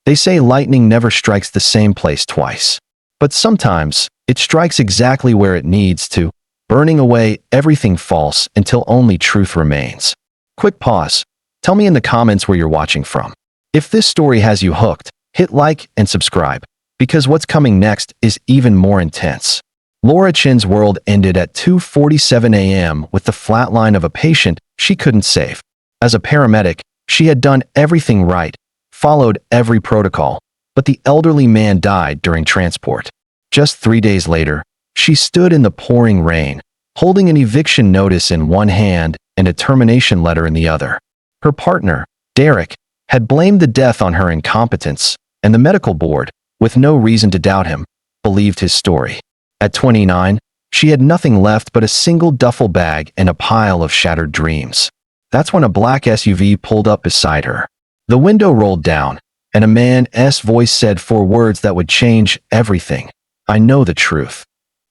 They say lightning never strikes the same place twice. But sometimes, it strikes exactly where it needs to, burning away everything false until only truth remains. Quick pause. Tell me in the comments where you're watching from. If this story has you hooked, hit like and subscribe, because what's coming next is even more intense. Laura Chin's world ended at 2:47 a.m. with the flatline of a patient she couldn't save. As a paramedic, she had done everything right, followed every protocol, but the elderly man died during transport. Just 3 days later, she stood in the pouring rain, holding an eviction notice in one hand and a termination letter in the other. Her partner, Derek, had blamed the death on her incompetence, and the medical board, with no reason to doubt him, believed his story. At 29, she had nothing left but a single duffel bag and a pile of shattered dreams. That's when a black SUV pulled up beside her. The window rolled down, and a man's voice said 4 words that would change everything. "I know the truth."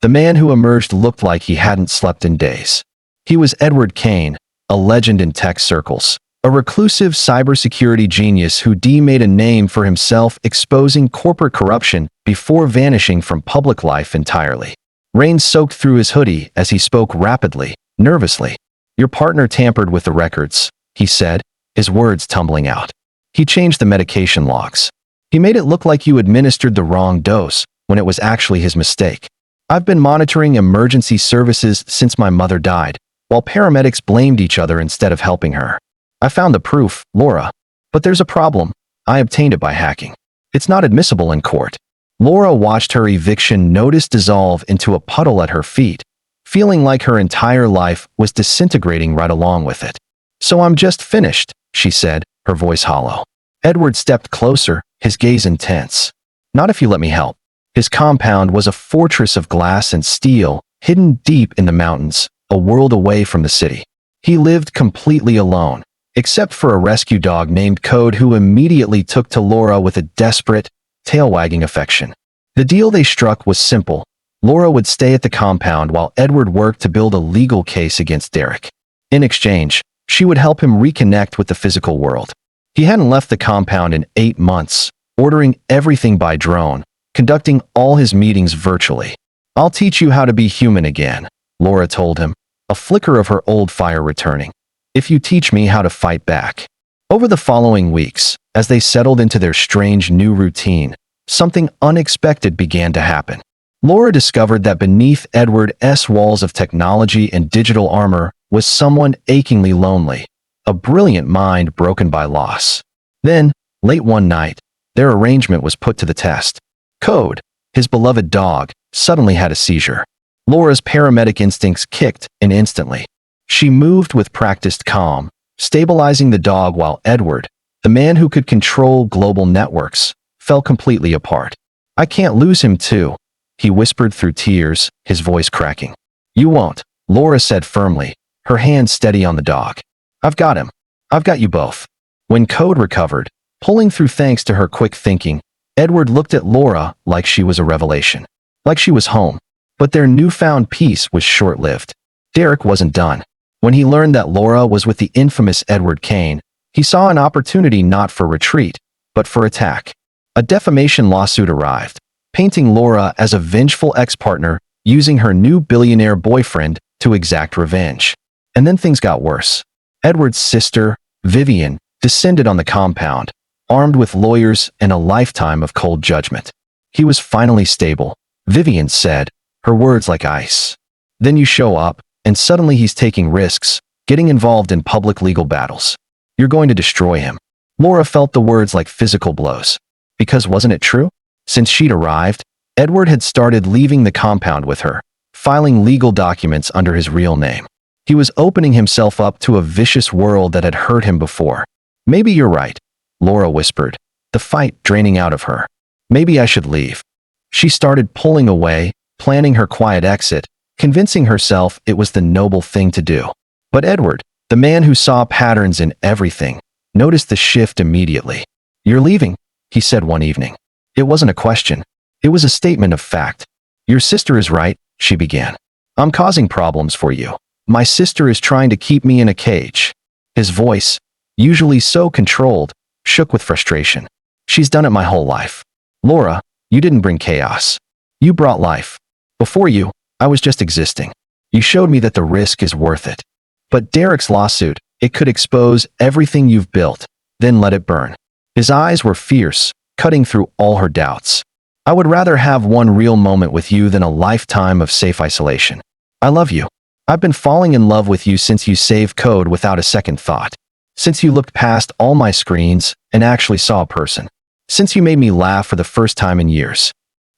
The man who emerged looked like he hadn't slept in days. He was Edward Kane, a legend in tech circles, a reclusive cybersecurity genius who made a name for himself exposing corporate corruption before vanishing from public life entirely. Rain soaked through his hoodie as he spoke rapidly, nervously. "Your partner tampered with the records," he said, his words tumbling out. "He changed the medication logs. He made it look like you administered the wrong dose when it was actually his mistake. I've been monitoring emergency services since my mother died, while paramedics blamed each other instead of helping her. I found the proof, Laura. But there's a problem. I obtained it by hacking. It's not admissible in court." Laura watched her eviction notice dissolve into a puddle at her feet, feeling like her entire life was disintegrating right along with it. "So I'm just finished," she said, her voice hollow. Edward stepped closer, his gaze intense. "Not if you let me help." His compound was a fortress of glass and steel, hidden deep in the mountains, a world away from the city. He lived completely alone, except for a rescue dog named Code who immediately took to Laura with a desperate, tail-wagging affection. The deal they struck was simple. Laura would stay at the compound while Edward worked to build a legal case against Derek. In exchange, she would help him reconnect with the physical world. He hadn't left the compound in 8 months, ordering everything by drone, conducting all his meetings virtually. "I'll teach you how to be human again," Laura told him, a flicker of her old fire returning. "If you teach me how to fight back." Over the following weeks, as they settled into their strange new routine, something unexpected began to happen. Laura discovered that beneath Edward's walls of technology and digital armor was someone achingly lonely, a brilliant mind broken by loss. Then, late one night, their arrangement was put to the test. Code, his beloved dog, suddenly had a seizure. Laura's paramedic instincts kicked in instantly. She moved with practiced calm, stabilizing the dog while Edward, the man who could control global networks, fell completely apart. "I can't lose him too," he whispered through tears, his voice cracking. "You won't," Laura said firmly, her hand steady on the dog. "I've got him. I've got you both." When Code recovered, pulling through thanks to her quick thinking, Edward looked at Laura like she was a revelation, like she was home. But their newfound peace was short-lived. Derek wasn't done. When he learned that Laura was with the infamous Edward Kane, he saw an opportunity not for retreat, but for attack. A defamation lawsuit arrived, painting Laura as a vengeful ex-partner using her new billionaire boyfriend to exact revenge. And then things got worse. Edward's sister, Vivian, descended on the compound, armed with lawyers and a lifetime of cold judgment. "He was finally stable," Vivian said, her words like ice. "Then you show up, and suddenly he's taking risks, getting involved in public legal battles. You're going to destroy him." Laura felt the words like physical blows. Because wasn't it true? Since she'd arrived, Edward had started leaving the compound with her, filing legal documents under his real name. He was opening himself up to a vicious world that had hurt him before. "Maybe you're right," Laura whispered, the fight draining out of her. "Maybe I should leave." She started pulling away, planning her quiet exit, convincing herself it was the noble thing to do. But Edward, the man who saw patterns in everything, noticed the shift immediately. "You're leaving," he said one evening. It wasn't a question. It was a statement of fact. "Your sister is right," she began. "I'm causing problems for you. My sister is trying to keep me in a cage." His voice, usually so controlled, shook with frustration. She's done it my whole life. Laura, you didn't bring chaos. You brought life. Before you, I was just existing. You showed me that the risk is worth it. But Derek's lawsuit, it could expose everything you've built, then let it burn. His eyes were fierce, cutting through all her doubts. I would rather have one real moment with you than a lifetime of safe isolation. I love you. I've been falling in love with you since you saved code without a second thought. Since you looked past all my screens and actually saw a person. Since you made me laugh for the first time in years.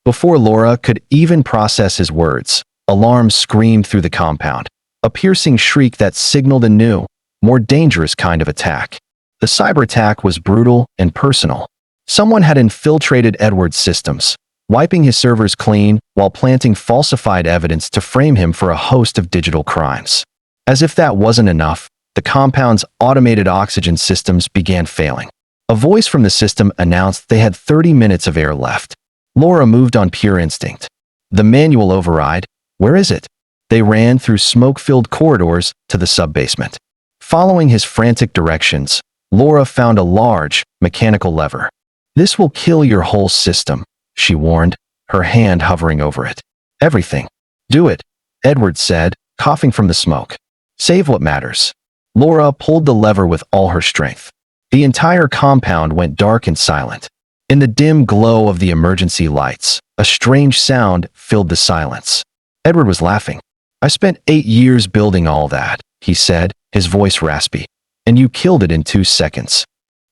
Before Laura could even process his words, alarms screamed through the compound. A piercing shriek that signaled a new, more dangerous kind of attack. The cyber attack was brutal and personal. Someone had infiltrated Edward's systems, wiping his servers clean while planting falsified evidence to frame him for a host of digital crimes. As if that wasn't enough, the compound's automated oxygen systems began failing. A voice from the system announced they had 30 minutes of air left. Laura moved on pure instinct. The manual override, where is it? They ran through smoke-filled corridors to the sub-basement. Following his frantic directions, Laura found a large, mechanical lever. This will kill your whole system, she warned, her hand hovering over it. Everything. Do it, Edward said, coughing from the smoke. Save what matters. Laura pulled the lever with all her strength. The entire compound went dark and silent. In the dim glow of the emergency lights, a strange sound filled the silence. Edward was laughing. I spent 8 years building all that, he said, his voice raspy. And you killed it in 2 seconds.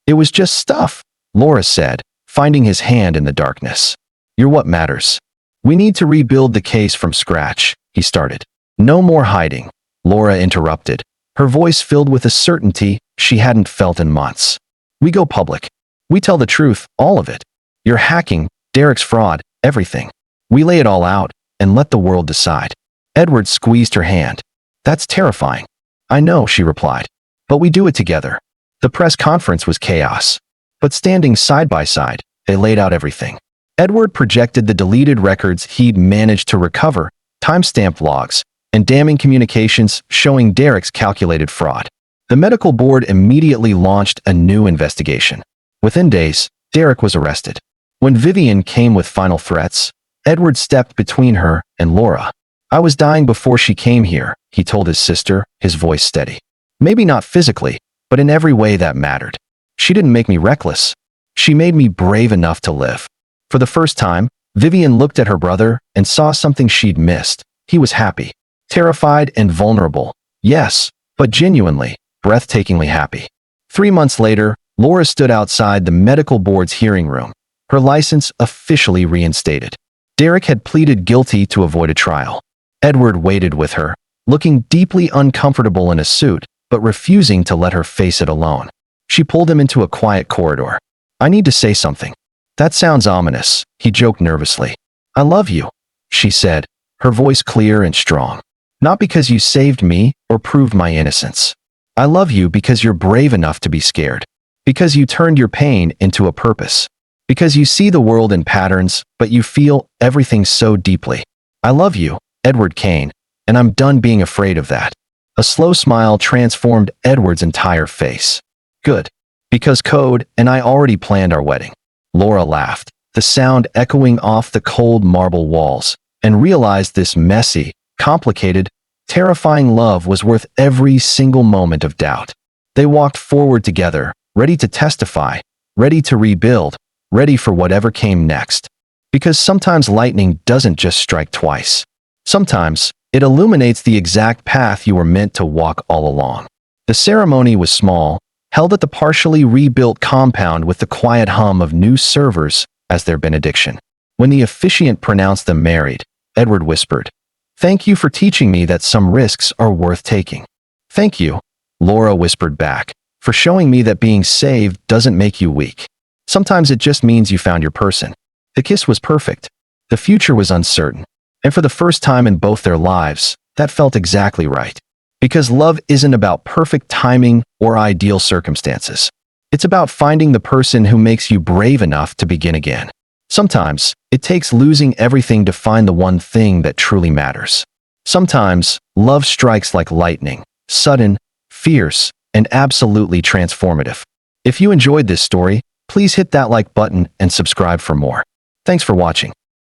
It was just stuff, Laura said, finding his hand in the darkness. You're what matters. We need to rebuild the case from scratch, he started. No more hiding, Laura interrupted, her voice filled with a certainty she hadn't felt in months. We go public. We tell the truth, all of it. Your hacking, Derek's fraud, everything. We lay it all out and let the world decide. Edward squeezed her hand. That's terrifying. I know, she replied. But we do it together. The press conference was chaos. But standing side by side, they laid out everything. Edward projected the deleted records he'd managed to recover, timestamped logs, and damning communications showing Derek's calculated fraud. The medical board immediately launched a new investigation. Within days, Derek was arrested. When Vivian came with final threats, Edward stepped between her and Laura. I was dying before she came here, he told his sister, his voice steady. Maybe not physically, but in every way that mattered. She didn't make me reckless. She made me brave enough to live. For the first time, Vivian looked at her brother and saw something she'd missed. He was happy, terrified and vulnerable. Yes, but genuinely, breathtakingly happy. 3 months later, Laura stood outside the medical board's hearing room, her license officially reinstated. Derek had pleaded guilty to avoid a trial. Edward waited with her, looking deeply uncomfortable in a suit, but refusing to let her face it alone. She pulled him into a quiet corridor. I need to say something. That sounds ominous, he joked nervously. I love you, she said, her voice clear and strong. Not because you saved me or proved my innocence. I love you because you're brave enough to be scared. Because you turned your pain into a purpose. Because you see the world in patterns, but you feel everything so deeply. I love you, Edward Kane, and I'm done being afraid of that. A slow smile transformed Edward's entire face. Good. Because Code and I already planned our wedding. Laura laughed, the sound echoing off the cold marble walls, and realized this messy, complicated, terrifying love was worth every single moment of doubt. They walked forward together, ready to testify, ready to rebuild, ready for whatever came next. Because sometimes lightning doesn't just strike twice. Sometimes, it illuminates the exact path you were meant to walk all along. The ceremony was small, held at the partially rebuilt compound with the quiet hum of new servers as their benediction. When the officiant pronounced them married, Edward whispered, "Thank you for teaching me that some risks are worth taking." "Thank you," Laura whispered back, "for showing me that being saved doesn't make you weak. Sometimes it just means you found your person." The kiss was perfect. The future was uncertain. And for the first time in both their lives, that felt exactly right. Because love isn't about perfect timing or ideal circumstances. It's about finding the person who makes you brave enough to begin again. Sometimes, it takes losing everything to find the one thing that truly matters. Sometimes, love strikes like lightning, sudden, fierce, and absolutely transformative. If you enjoyed this story, Please hit that like button and subscribe for more. Thanks for watching.